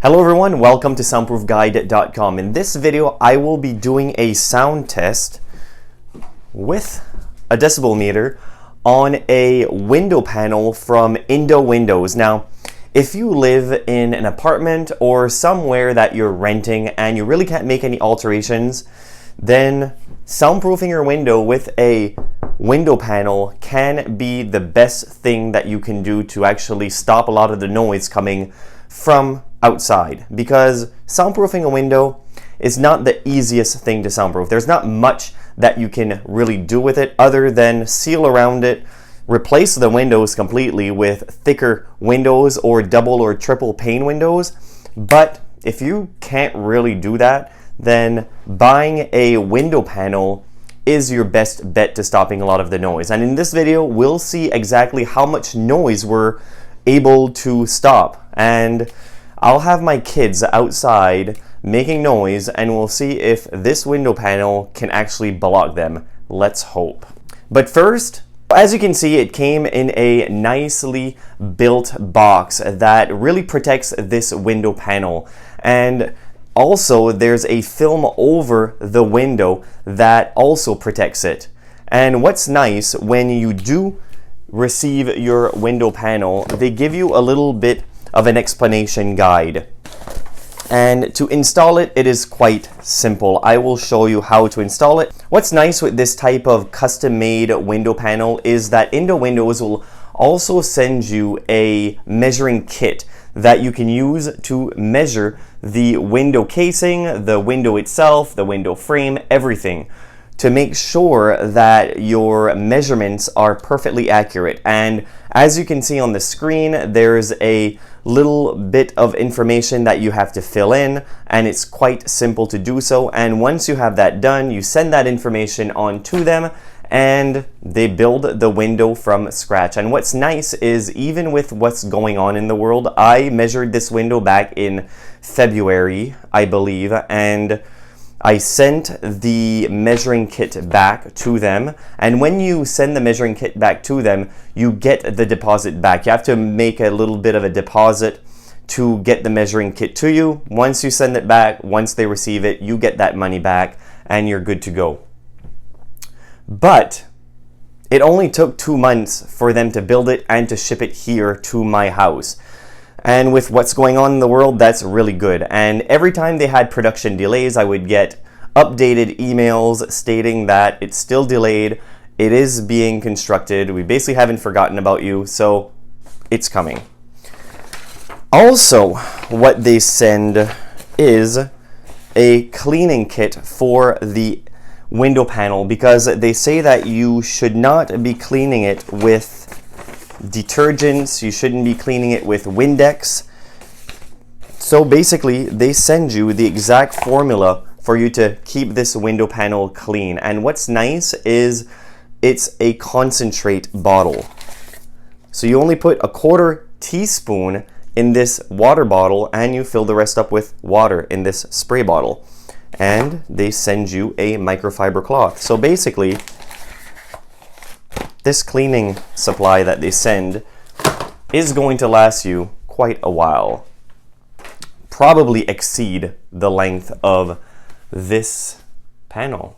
Hello everyone, welcome to soundproofguide.com. In this video, I will be doing a sound test with a decibel meter on a window panel from Indow Windows. Now, if you live in an apartment or somewhere that you're renting and you really can't make any alterations, then soundproofing your window with a window panel can be the best thing that you can do to actually stop a lot of the noise coming from outside, because soundproofing a window is not the easiest thing to soundproof. There's not much that you can really do with it other than seal around it, replace the windows completely with thicker windows or double or triple pane windows. But if you can't really do that, then buying a window panel is your best bet to stopping a lot of the noise. And in this video, we'll see exactly how much noise we're able to stop. And I'll have my kids outside making noise and we'll see if this window panel can actually block them. Let's hope. But first, as you can see, it came in a nicely built box that really protects this window panel. And also, there's a film over the window that also protects it. And what's nice, when you do receive your window panel, they give you a little bit of an explanation guide. And to install it, it is quite simple. I will show you how to install it. What's nice with this type of custom-made window panel is that Indow Windows will also send you a measuring kit that you can use to measure the window casing, the window itself, the window frame, everything, to make sure that your measurements are perfectly accurate. And as you can see on the screen, there's a little bit of information that you have to fill in, and it's quite simple to do so. And once you have that done, you send that information on to them and they build the window from scratch. And what's nice is, even with what's going on in the world, I measured this window back in February, I believe, and I sent the measuring kit back to them. And when you send the measuring kit back to them, you get the deposit back. You have to make a little bit of a deposit to get the measuring kit to you. Once you send it back, once they receive it, you get that money back and you're good to go. But it only took 2 months for them to build it and to ship it here to my house. And with what's going on in the world, that's really good. And every time they had production delays, I would get updated emails stating that it's still delayed, it is being constructed, we basically haven't forgotten about you, so it's coming. Also, what they send is a cleaning kit for the window panel, because they say that you should not be cleaning it with detergents, you shouldn't be cleaning it with Windex. So basically, they send you the exact formula for you to keep this window panel clean. And what's nice is it's a concentrate bottle. So you only put a 1/4 teaspoon in this water bottle and you fill the rest up with water in this spray bottle. And they send you a microfiber cloth. So basically, this cleaning supply that they send is going to last you quite a while. Probably exceed the length of this panel.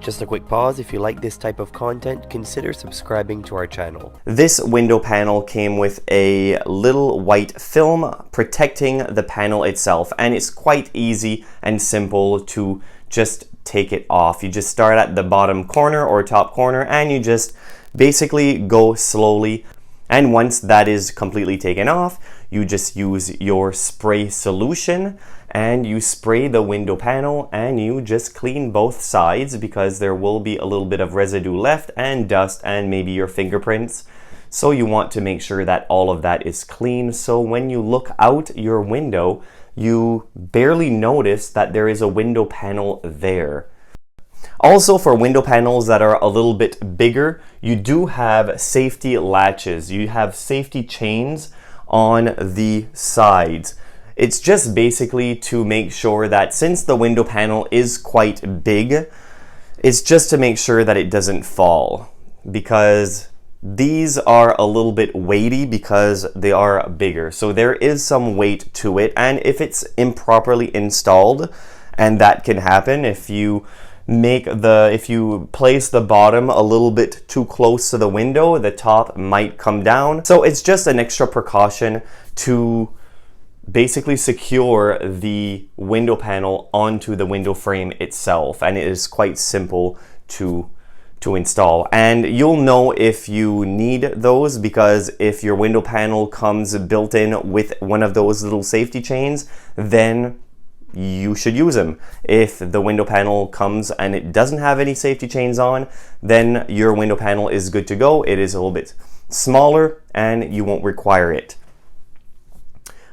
Just a quick pause, if you like this type of content, consider subscribing to our channel. This window panel came with a little white film protecting the panel itself, and it's quite easy and simple to just take it off. You just start at the bottom corner or top corner and you just basically go slowly. And once that is completely taken off, you just use your spray solution and you spray the window panel and you just clean both sides, because there will be a little bit of residue left and dust and maybe your fingerprints. So you want to make sure that all of that is clean, so when you look out your window, you barely notice that there is a window panel there. Also, for window panels that are a little bit bigger, you do have safety latches. You have safety chains on the sides. It's just basically to make sure that, since the window panel is quite big, it's just to make sure that it doesn't fall, because These are a little bit weighty because they are bigger. So there is some weight to it, and if it's improperly installed, and that can happen if you place the bottom a little bit too close to the window, the top might come down. So it's just an extra precaution to basically secure the window panel onto the window frame itself, and it is quite simple to install. And you'll know if you need those, because if your window panel comes built in with one of those little safety chains, then you should use them. If the window panel comes and it doesn't have any safety chains on, then your window panel is good to go. It is a little bit smaller and you won't require it.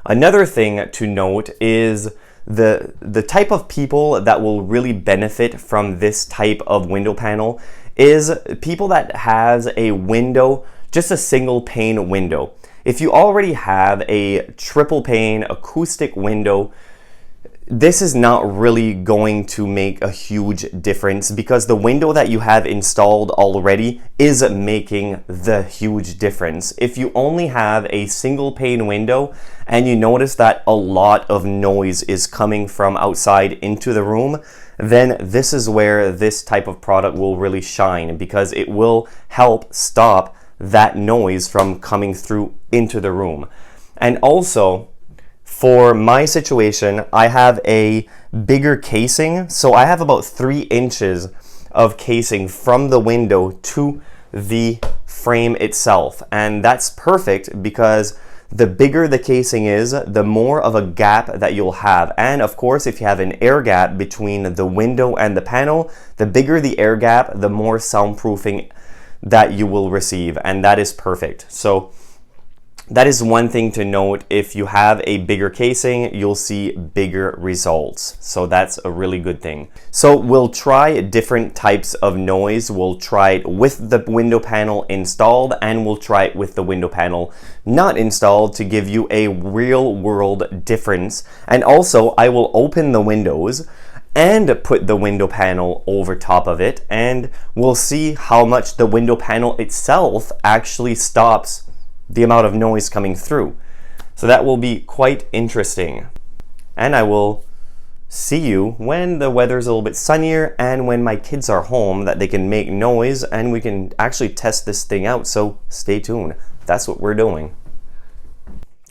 Another thing to note is the type of people that will really benefit from this type of window panel is people that has a window, just a single pane window. If you already have a triple pane acoustic window, this is not really going to make a huge difference, because the window that you have installed already is making the huge difference. If you only have a single pane window and you notice that a lot of noise is coming from outside into the room, then this is where this type of product will really shine, because it will help stop that noise from coming through into the room. And also, for my situation, I have a bigger casing, so I have about 3 inches of casing from the window to the frame itself, and that's perfect because the bigger the casing is, the more of a gap that you'll have. And of course, if you have an air gap between the window and the panel, the bigger the air gap, the more soundproofing that you will receive, and that is perfect. So that is one thing to note. If you have a bigger casing, you'll see bigger results. So that's a really good thing. So we'll try different types of noise. We'll try it with the window panel installed, and we'll try it with the window panel not installed to give you a real world difference. And also, I will open the windows and put the window panel over top of it, and we'll see how much the window panel itself actually stops the amount of noise coming through. So that will be quite interesting. And I will see you when the weather's a little bit sunnier and when my kids are home, that they can make noise and we can actually test this thing out. So stay tuned. That's what we're doing.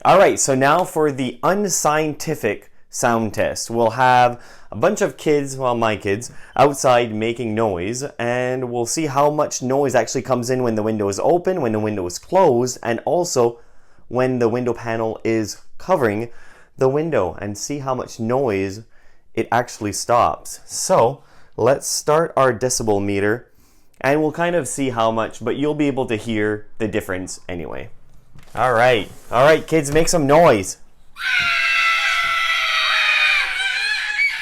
All right, so now for the unscientific sound test. We'll have a bunch of kids, well, my kids, outside making noise, and we'll see how much noise actually comes in when the window is open, when the window is closed, and also when the window panel is covering the window, and see how much noise it actually stops. So let's start our decibel meter, and we'll kind of see how much, but you'll be able to hear the difference anyway. All right, kids, make some noise.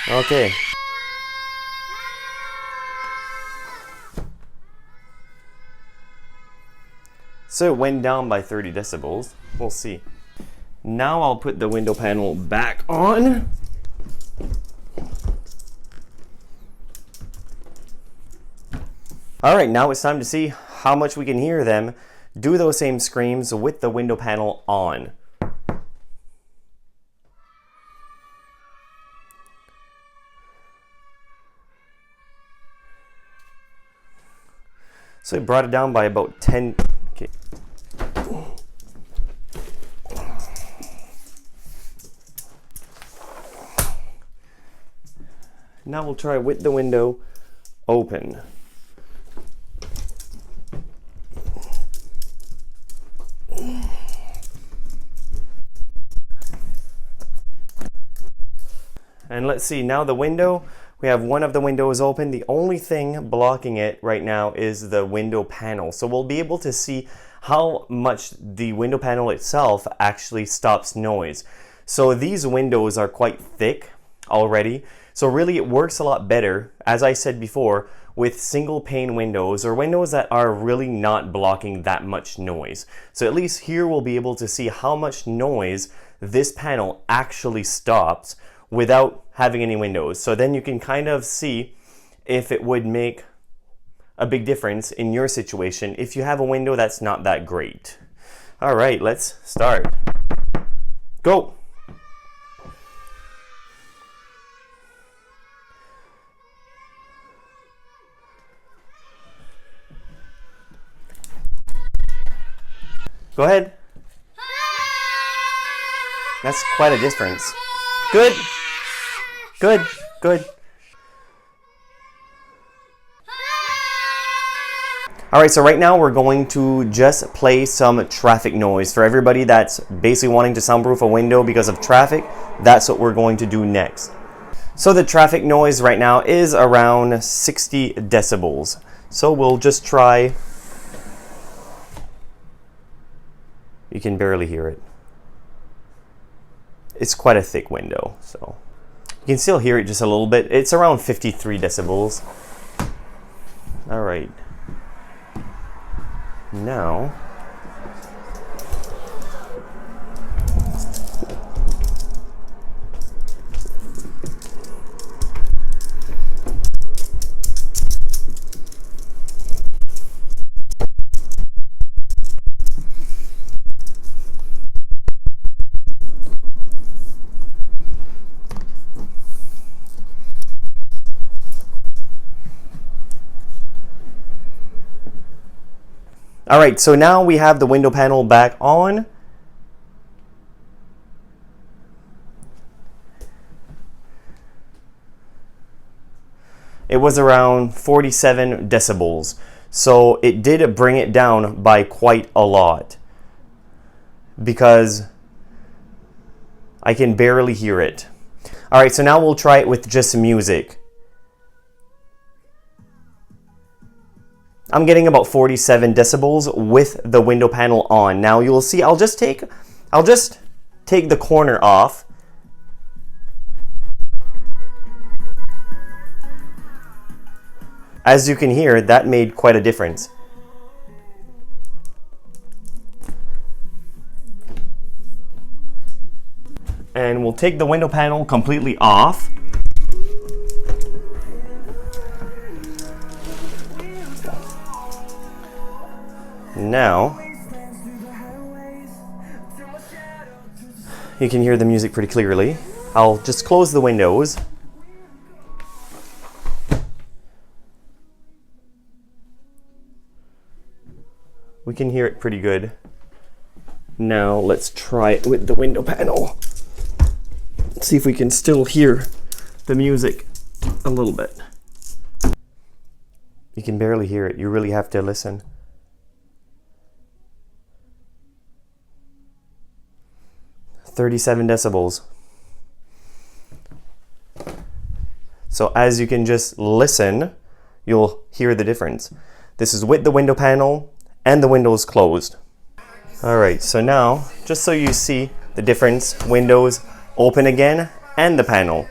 Okay. So it went down by 30 decibels. We'll see. Now I'll put the window panel back on. All right, now it's time to see how much we can hear them do those same screams with the window panel on. So it brought it down by about 10. Okay. Now we'll try with the window open. And let's see, now the window, we have one of the windows open. The only thing blocking it right now is the window panel. So we'll be able to see how much the window panel itself actually stops noise. So these windows are quite thick already. So really it works a lot better, as I said before, with single pane windows or windows that are really not blocking that much noise. So at least here we'll be able to see how much noise this panel actually stops without having any windows. So then you can kind of see if it would make a big difference in your situation if you have a window that's not that great. All right, let's start. Go. Go ahead. That's quite a difference. Good. Good. Good. Alright, so right now we're going to just play some traffic noise. For everybody that's basically wanting to soundproof a window because of traffic, that's what we're going to do next. So the traffic noise right now is around 60 decibels. So we'll just try. You can barely hear it. It's quite a thick window, so you can still hear it just a little bit. It's around 53 decibels. All right. Now, all right, so now we have the window panel back on. It was around 47 decibels, so it did bring it down by quite a lot because I can barely hear it. All right, so now we'll try it with just music. I'm getting about 47 decibels with the window panel on. Now you'll see I'll just take the corner off. As you can hear, that made quite a difference. And we'll take the window panel completely off. Now, you can hear the music pretty clearly. I'll just close the windows. We can hear it pretty good. Now let's try it with the window panel. Let's see if we can still hear the music a little bit. You can barely hear it. You really have to listen. .37 decibels. So as you can just listen, you'll hear the difference. This is with the window panel and the windows closed. All right, so now, just so you see the difference, windows open again and the panel.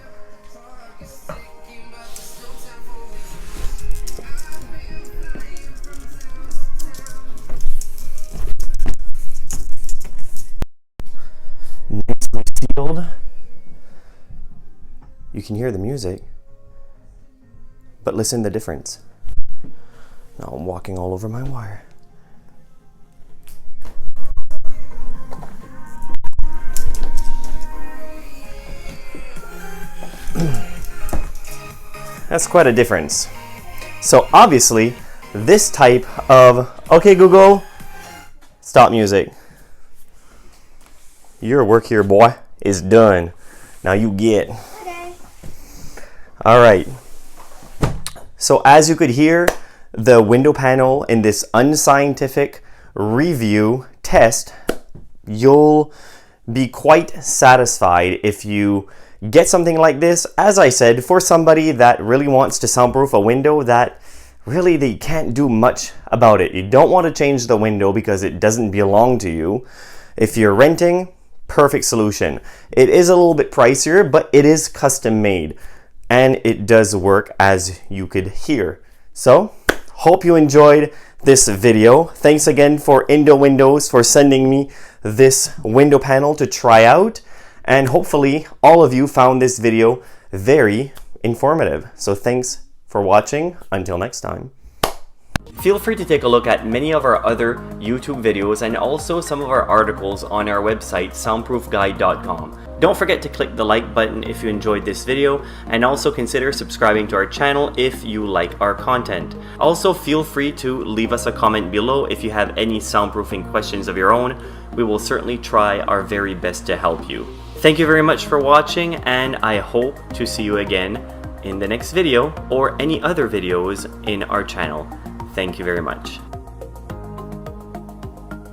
Nicely sealed. You can hear the music, but listen to the difference. Now I'm walking all over my wire. That's quite a difference. So obviously, this type of, okay Google, stop music. Your work here, boy, is done. Now you get. Okay. All right. So as you could hear, the window panel in this unscientific review test, you'll be quite satisfied if you get something like this. As I said, for somebody that really wants to soundproof a window that really they can't do much about it. You don't want to change the window because it doesn't belong to you. If you're renting, perfect solution. It is a little bit pricier, but it is custom made and it does work, as you could hear. So, hope you enjoyed this video. Thanks again for Indow Windows for sending me this window panel to try out. And hopefully all of you found this video very informative. So thanks for watching. Until next time. Feel free to take a look at many of our other YouTube videos and also some of our articles on our website, soundproofguide.com. Don't forget to click the like button if you enjoyed this video, and also consider subscribing to our channel if you like our content. Also, feel free to leave us a comment below if you have any soundproofing questions of your own. We will certainly try our very best to help you. Thank you very much for watching, and I hope to see you again in the next video or any other videos in our channel. Thank you very much.